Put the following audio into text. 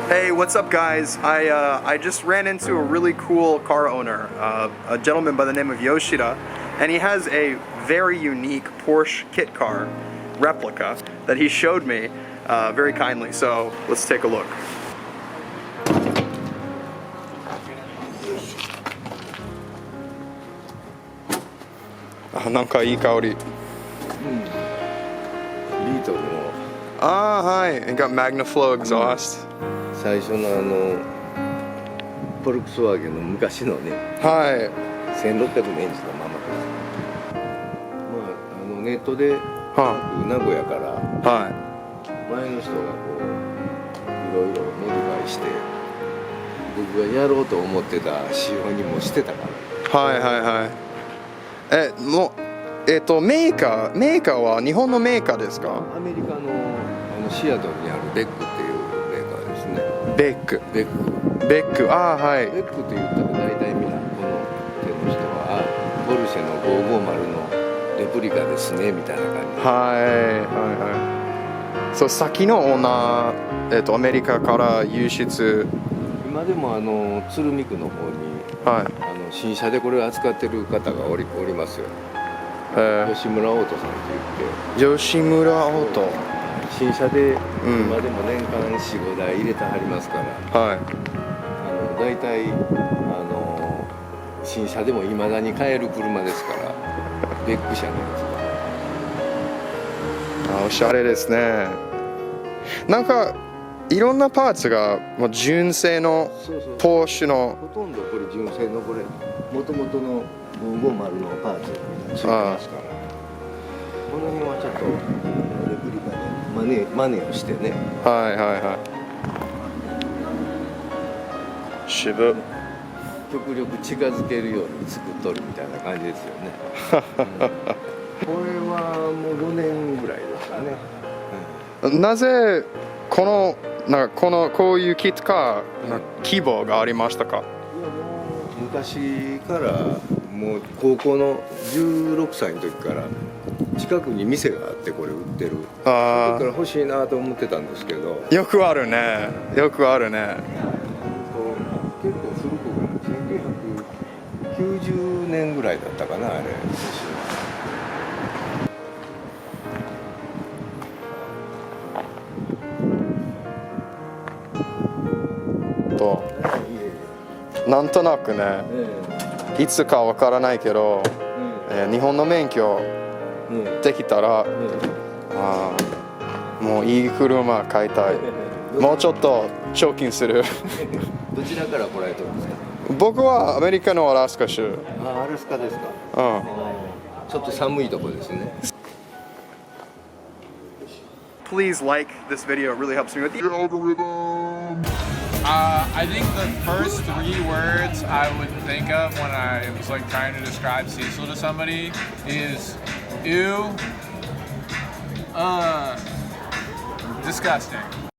Hey, what's up, guys? I just ran into a really cool car owner, a gentleman by the name of Yoshida, and he has a very unique Porsche kit car replica that he showed me very kindly. So let's take a look. Ah, なんかいい香り。ビートルのはい。It got MagnaFlow exhaust. 最初のフォルクスワーゲンの昔のね、はい。1600年時のままです。まあネットで名古屋からは前の人がこういろいろモディファイして僕がやろうと思ってた仕様にもしてたかい。ら。はいはいはい。メーカーは日本のメーカーですか？アメリカのシアトルにあるベックっていうメーカーですね。ベック。ベック。ベック。はい。ベックって言ったら大体みんなこの手の人はポルシェの550のレプリカですねみたいな感じ。はい。そう、先のオーナー、アメリカから輸出。今でも鶴見区の方に、はい。新車でこれを扱ってる方がおりますよ。吉村オートさんって言って。吉村オート。新車で、今でも年間4、5台入れてはりますから。はい。大体新車でもいまだに買える車ですから。ベック車のやつが。おしゃれですね。なんかいろんなパーツが純正のポーシュの。ほとんどこれ純正のこれ元々の550のパーツがついてますから。この辺はちょっとレプリカでマネをしてね。はいはいはい。渋。極力近づけるように作っとるみたいな感じですよね。これはもう5年ぐらいですかね。なぜこういうキットカーの希望がありましたか？いやもう昔からもう高校の16歳の時から近くに店があってこれ売ってる。その時から欲しいなと思ってたんですけど。よくあるね。よくあるね。結構古くから1990年ぐらいだったかなあれ。なんとなくね、いつかわからないけど、日本の免許できたら、もういい車買いたい。もうちょっと貯金する。どちらから来られてるんですか？僕はアメリカのアラスカ州。アラスカですか。ちょっと寒いとこですね。Please like this video. It really helps me with the algorithm. I think the first 3 words I would think of when I was like trying to describe Cecil to somebody is ew, disgusting.